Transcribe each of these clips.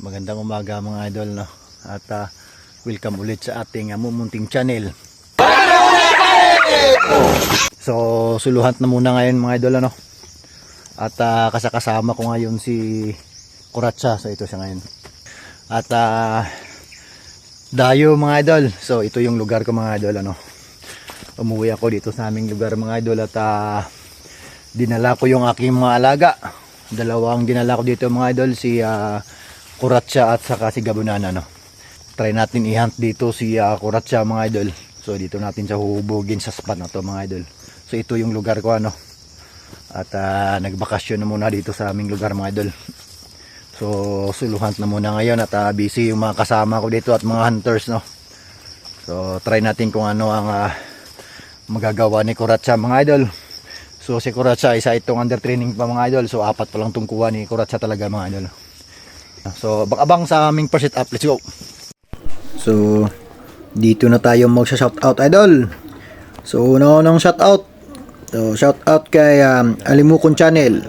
Magandang umaga mga idol, no? At welcome ulit sa ating mumunting channel. So suluhan na muna ngayon mga idol, ano? At kasama ko ngayon si Kuratsa. So ito siya ngayon. At dayo mga idol. So ito yung lugar ko mga idol, ano? Umuwi ako dito sa aming lugar mga idol. At dinala ko yung aking mga alaga. Dalawang dinala ko dito mga idol, si Kuratsa at saka si Gabunana, no. Try natin i-hunt dito si Kuratsa mga idol. So dito natin siya huhubugin sa spot na to mga idol. So ito yung lugar ko, ano. At nagbakasyon na muna dito sa aming lugar mga idol. So suluhan na muna ngayon at busy yung mga kasama ko dito at mga hunters, no. So try natin kung ano ang magagawa ni Kuratsa mga idol. So si Kuratsa isa itong under training pa mga idol. So 4 pa lang itong kuha ni Kuratsa talaga mga idol. So abang sa aming first set up, let's go. So dito na tayo mag-shoutout idol. So unang shoutout. So shoutout kay Alimukon Channel,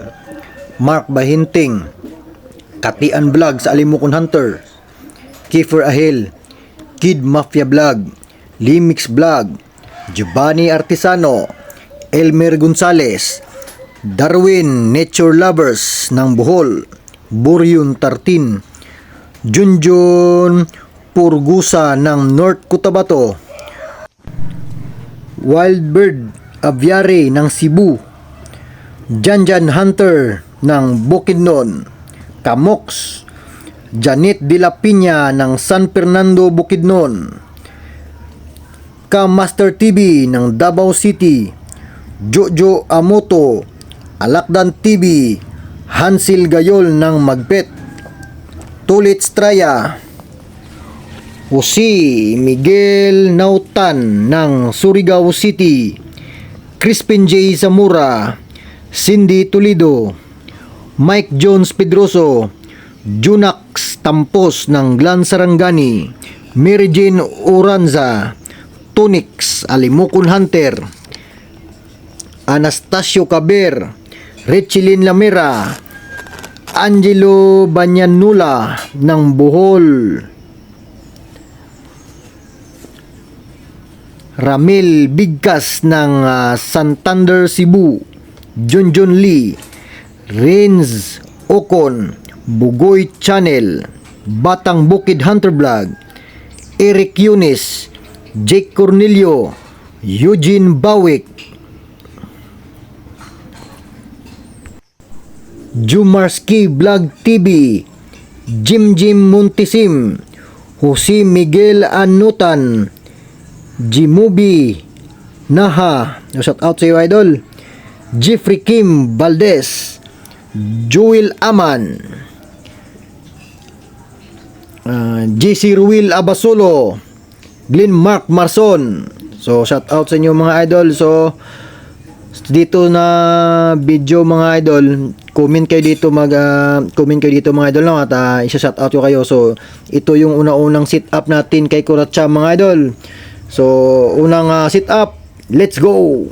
Mark Bahinting, Katian Vlog sa Alimukon Hunter, Kiefer Ahil, Kid Mafia Vlog, Limix Vlog, Giovanni Artisano, Elmer Gonzales, Darwin Nature Lovers ng Bohol, Buryun Tartin, Junjun Purgusa ng North Cotabato, Wildbird Aviary ng Cebu, Janjan Hunter ng Bukidnon, Kamox, Janet de la Piña ng San Fernando Bukidnon, Kamaster TV ng Davao City, Jojo Amoto, Alakdan TV, Hansil Gayol ng Magpet, Tulit Straya, Jose Miguel Nautan ng Surigao City, Crispin J. Zamora, Cindy Toledo, Mike Jones Pedroso, Junax Tampos ng Glan Sarangani, Mary Jane Oranza, Tonix Alimukon Hunter, Anastasio Caber, Richelyn Lamera, Angelo Banyanula ng Bohol, Ramil Bigkas ng Santander Cebu, Junjun Lee, Renz Ocon, Bugoy Channel, Batang Bukid Hunter Vlog, Eric Yunis, Jake Cornelio, Eugene Bawick, Jumarski Vlog TV, Jim Montisim, Jose Miguel Anutan, Jimubi Naha, shout out sa iyo idol, Jeffrey Kim Valdez, Joel Aman, JC Ruil Abasolo, Glenn Mark Marson. So shout out sa inyo mga idol. So dito na video mga idol, comment kayo dito mga idol, no? At isa-shout out ko kayo. So ito yung una-unang sit up natin kay Kuratsa mga idol. So unang sit up, let's go.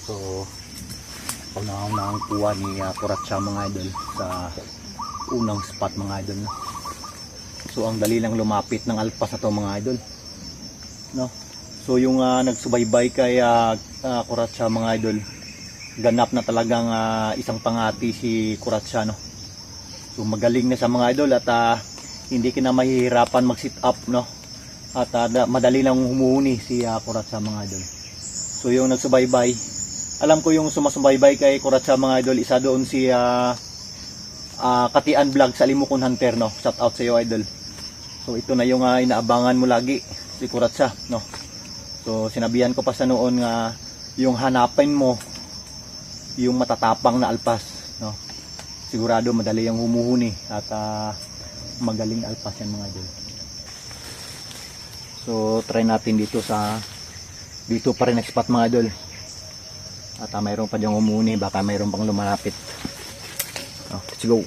So pangunahang kuha ni Kuratsa mga idol sa unang spot mga idol, no? So ang dali lang lumapit ng alpas na to mga idol, no? So yung nagsubaybay kay Kuratsa mga idol, ganap na talagang isang pangati si Kuratsa, no? So magaling na sa mga idol at hindi ka na mahihirapan mag sit up, no? At madali lang humuhuni si Kuratsa mga idol. So yung nagsubaybay, alam ko yung sumasubaybay kay Kuratsa mga idol, isa doon si Katian Vlog sa Limukon Hunter, no? Shout out sa iyo idol. So ito na yung inaabangan mo lagi, si Kuratsa, no? So sinabihan ko pa sa noon nga yung hanapin mo yung matatapang na alpas, no? Sigurado madali yung humuhuni at magaling na alpas yan mga idol. So try natin dito pa rin next spot mga idol. At mayroon pa diyang umuni, baka mayroon pang lumalapit. Let's go.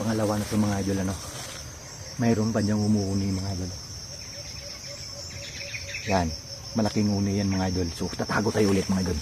pangalawa na ito mga idol, ano, mayroon pa diyang umuuni mga idol. Yan, malaking uni yan mga idol. So tatago tayo ulit mga idol.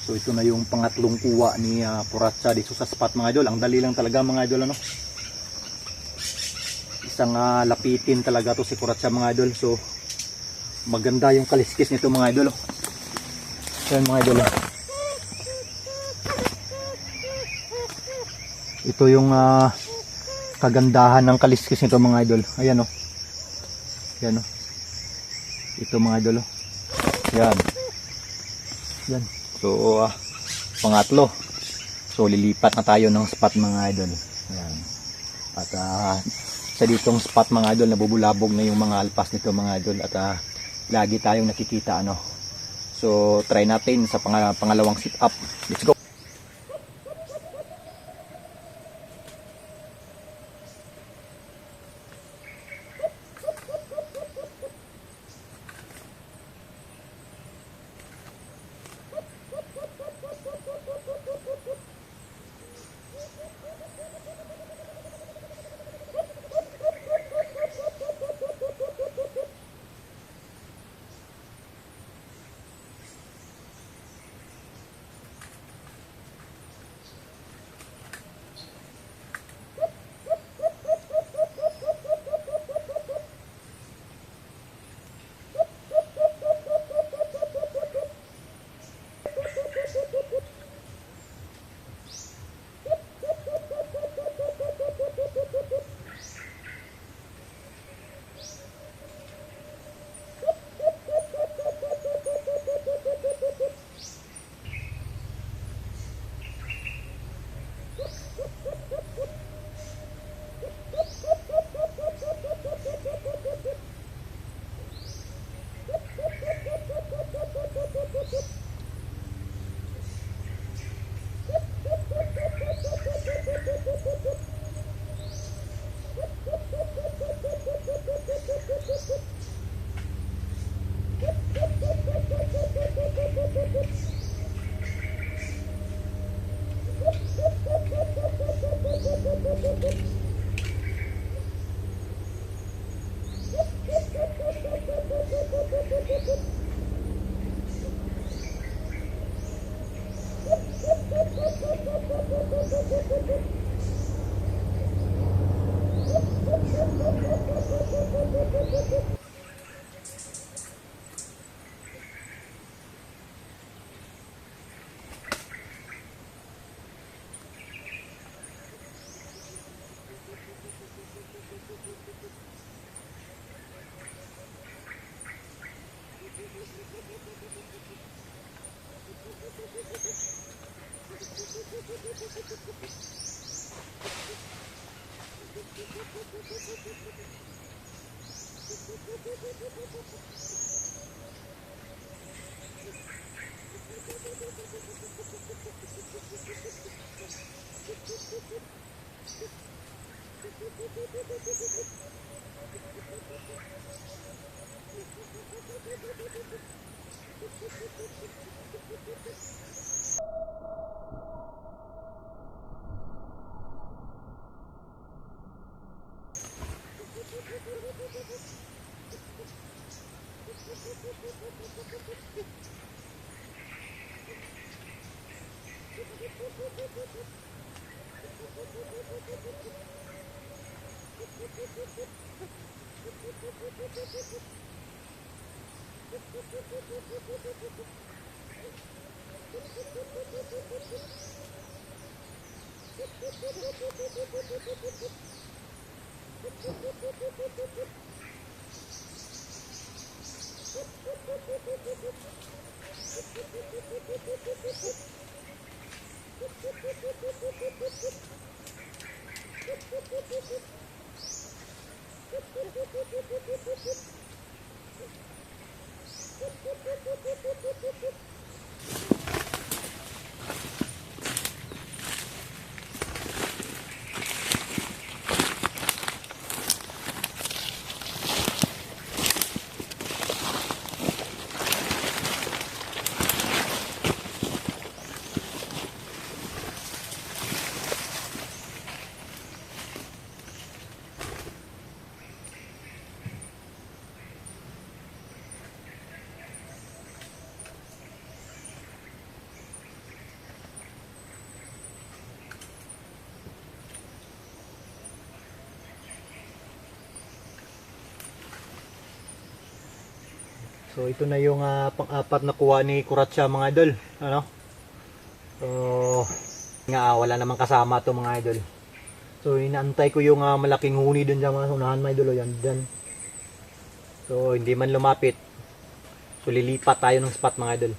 So ito na yung pangatlong kuha ni Kuratsa dito sa spot mga idol. Ang dali lang talaga mga idol, ano. Isang lapitin talaga to si Kuratsa mga idol. So maganda yung kaliskis nito mga idol. Yan mga idol. Ito yung kagandahan ng kaliskis nito mga idol. Ayan oh. Yan oh. Ito mga idol oh. Yan. Yan. So, pangatlo. So, lilipat na tayo ng spot mga idol. Ayan. At sa ditong spot mga idol, nabubulabog na yung mga alpas nito mga idol. At lagi tayong nakikita ano. So, try natin sa pangalawang sit up. Let's go! So ito na yung pang-apat na kuha ni Kuratsa mga idol. Ano? So nga wala namang kasama to mga idol. So inaantay ko yung malaking huni dun sa mga unahan mga idol. Yan dyan. So hindi man lumapit. So lilipat tayo ng spot mga idol.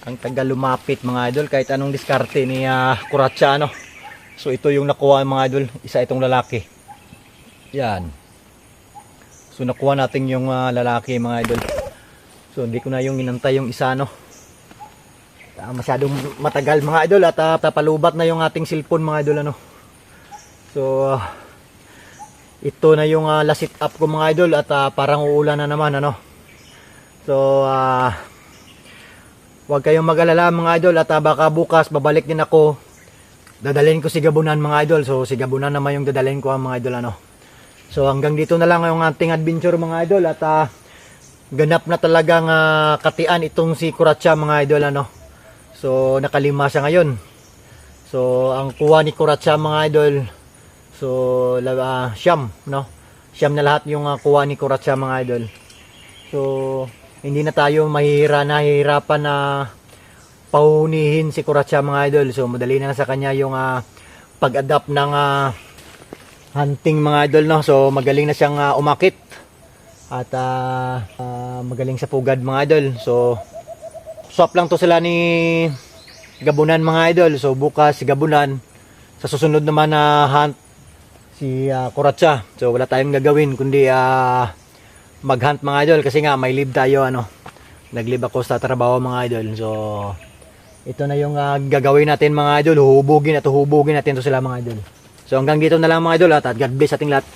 Ang tagal lumapit mga idol kahit anong diskarte ni Kuratsa ano. So ito yung nakuha mga idol, isa itong lalaki. Yan. So nakuha natin yung lalaki mga idol. So hindi ko na yung inantay yung isa no. Masyadong matagal mga idol at papalubat na yung ating cellphone mga idol ano. So ito na yung last sit up ko mga idol at parang uulan na naman ano. So huwag kayong mag-alala mga idol at baka bukas babalik din ako. Dadalhin ko si Gabunan mga idol. So si Gabunan naman yung dadalhin ko mga idol ano. So hanggang dito na lang yung ating adventure mga idol at ganap na talagang katian itong si Kuratsa mga idol ano. So nakalima siya ngayon. So ang kuha ni Kuratsa mga idol, so siyam no. Siyam na lahat yung kuha ni Kuratsa mga idol. So hindi na tayo nahihirapan na pauhunihin si Kuratsa mga idol. So madali na sa kanya yung pag-adapt ng hunting mga idol no. So magaling na siyang umakit at magaling sa pugad mga idol. So swap lang to sila ni Gabunan mga idol. So bukas si Gabunan, sa susunod naman na hunt si Kuratsa. So wala tayong gagawin kundi mag-hunt mga idol kasi nga may leave tayo ano. Nag-leave ako sa trabaho mga idol. So ito na yung gagawin natin mga idol. Huhubugin natin to sila mga idol. So hanggang dito na lang mga idol at God bless ating lahat.